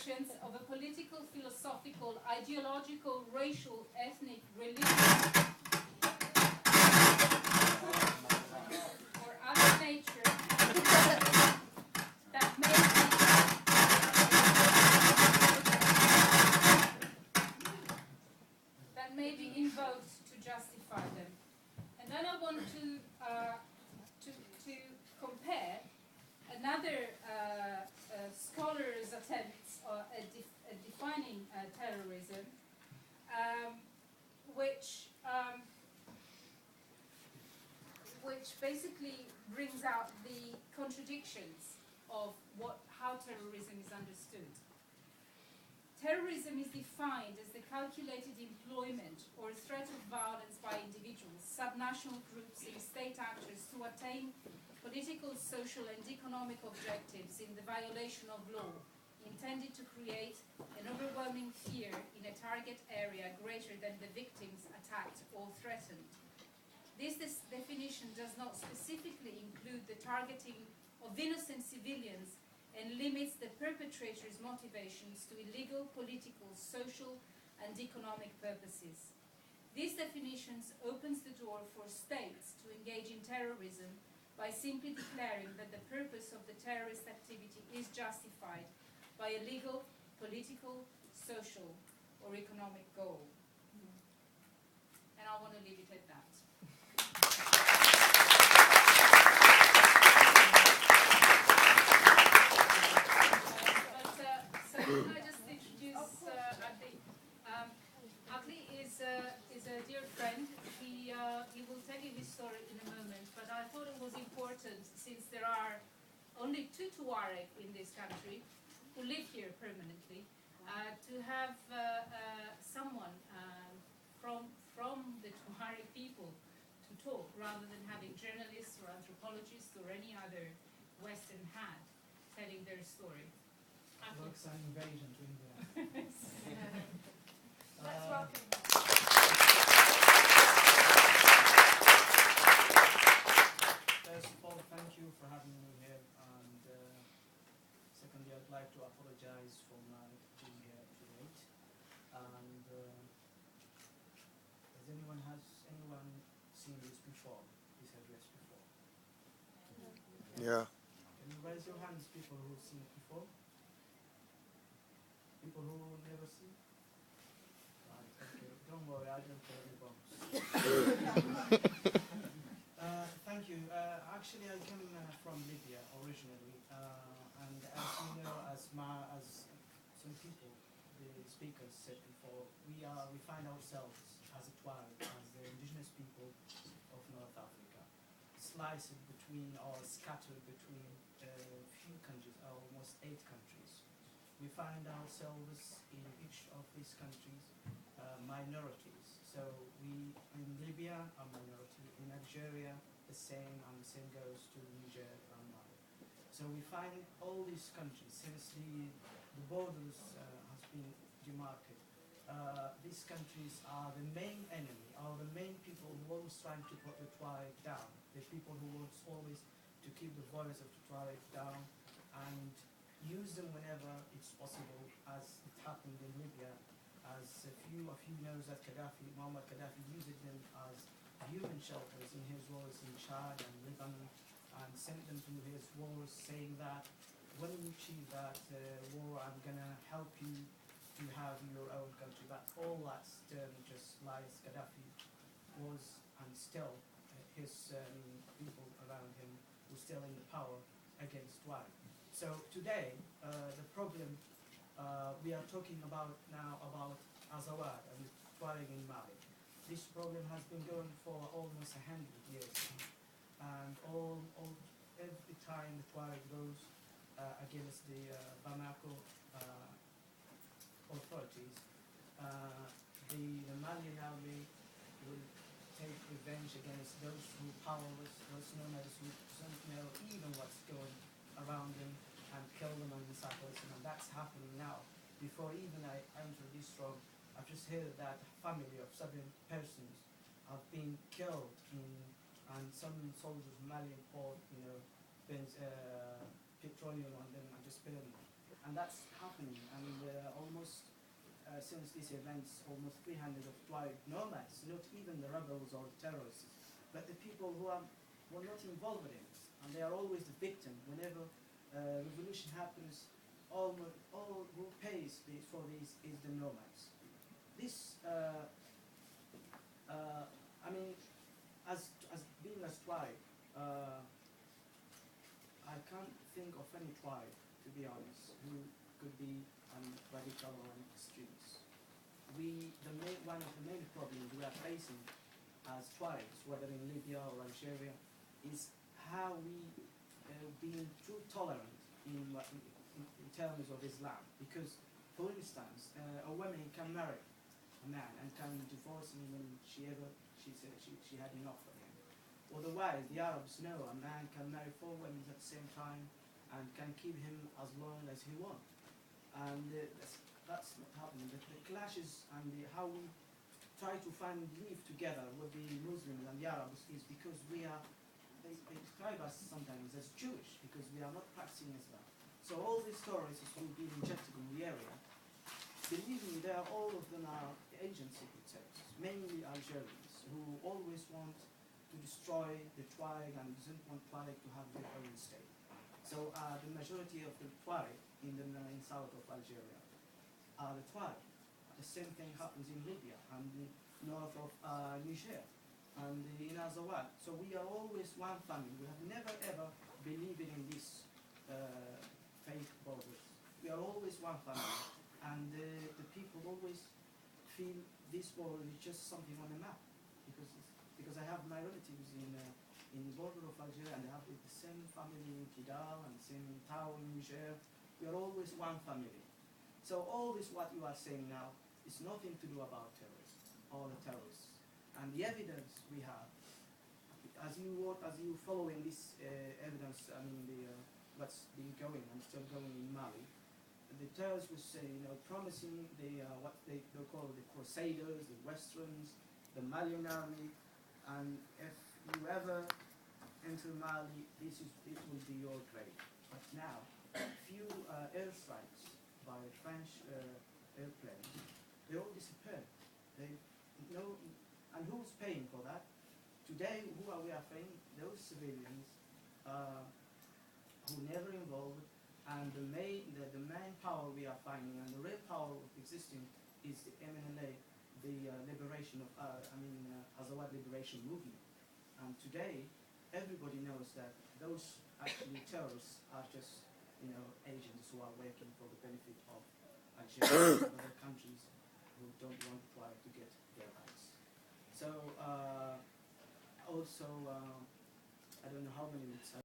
contradictions of a political, philosophical, ideological, racial, ethnic, religious, or other nature that may be invoked to justify them. And then I want to compare another scholar's attempts at defining terrorism, which basically brings out the contradictions of how terrorism is understood. Terrorism is defined as the calculated employment or threat of violence by individuals, subnational groups, and state actors to attain political, social, and economic objectives in the violation of law, intended to create an overwhelming fear in a target area greater than the victims attacked or threatened. This definition does not specifically include the targeting of innocent civilians and limits the perpetrator's motivations to illegal, political, social, and economic purposes. These definitions opens the door for states to engage in terrorism by simply declaring that the purpose of the terrorist activity is justified by a legal, political, social, or economic goal. And I want to leave it at that. So can I just introduce Adli? Adli is a dear friend. He will tell you his story in a moment, but I thought it was important, since there are only 2 Tuareg in this country who live here permanently, to have someone from the Tuareg people to talk, rather than having journalists or anthropologists or any other Western hat telling their story. Looks like an invasion to India. Let's welcome. First of all, thank you for having me here, and secondly, I'd like to apologize for my being here too late. And has anyone seen this before? This address before? Yeah. Can you raise your hands, people who've seen it before? People who never see? Right, okay. Don't worry, I don't care your bombs. Thank you. Actually, I came from Libya originally, and as you know, as some people, the speakers said before, we find ourselves as a tribe, as the indigenous people of North Africa, sliced between or scattered between a few countries, almost 8 countries. We find ourselves in each of these countries minorities. So we, in Libya, are minority. In Algeria, the same, and the same goes to Niger and Mali. So we find all these countries, since the borders has been demarcated, these countries are the main enemy, are the main people who always trying to put the Tuareg down, the people who want always to keep the voice of the Tuareg down and use them whenever it's possible, as it happened in Libya, as a few of you know that Muammar Gaddafi used them as human shelters in his wars in Chad and Lebanon, and sent them to his wars, saying that when you achieve that war, I'm gonna help you to have your own country. But all that just lies. Gaddafi was, and still his people around him were still in the power against Tuareg. So today, the problem we are talking about now about Azawad and Tuareg in Mali. This problem has been going for almost 100 years, and every time the Tuareg goes against the Bamako authorities, the Malian army will take revenge against those who are powerless, those known as who don't know even what's going around them, and kill them and massacre them. And that's happening now. Before even I entered this room, I've just heard that a family of 7 persons have been killed and some soldiers, Malian poured, petroleum on them and just burned them. and that's happening. And almost since these events, almost 300 of Tuareg nomads, not even the rebels or terrorists, but the people who were not involved in it, and they are always the victim. Whenever revolution happens, all who pays for this is the nomads. This, I mean, as being a tribe, I can't think of any tribe, to be honest, who could be radical or extremists. One of the main problems we are facing as tribes, whether in Libya or Algeria, is how we being too tolerant in terms of Islam. Because, for instance, a woman can marry a man and can divorce him when she said she had enough of him. Otherwise, the Arabs know a man can marry 4 women at the same time and can keep him as long as he wants. And that's not happening. The clashes and how we try to live together with the Muslims and the Arabs is because they describe us sometimes as Jewish, because we are not practicing Islam. So all these terrorists who have been injected in the area, believe me, all of them are agency terrorists, mainly Algerians, who always want to destroy the Tuareg and doesn't want Tuareg to have their own state. So the majority of the Tuareg in south of Algeria are the Tuareg. The same thing happens in Libya and the north of Niger and in Azawad. So we are always one family. We have never ever believed in this fake borders. We are always one family, and the people always feel this border is just something on the map, because I have my relatives in the border of Algeria, and I have the same family in Kidal and the same in Tao in Niger. We are always one family. So all this what you are saying now is nothing to do about terrorism or the terrorists. And the evidence we have, as you following this evidence, I mean what's been going and still going in Mali, the terrorists was promising what they call the Crusaders, the Westerns, the Malian army, and if you ever enter Mali, it will be your grave. But now, few airstrikes by French airplanes, they all disappeared. And who's paying for that? Today, who are we paying? Those civilians who never involved, and the main power we are finding, and the real power of existing, is the MNLA, the liberation of, Azawad Liberation Movement. And today, everybody knows that those actually terrorists are just, agents who are working for the benefit of Algeria and other countries who don't want to try to get their rights. So, also, I don't know how many minutes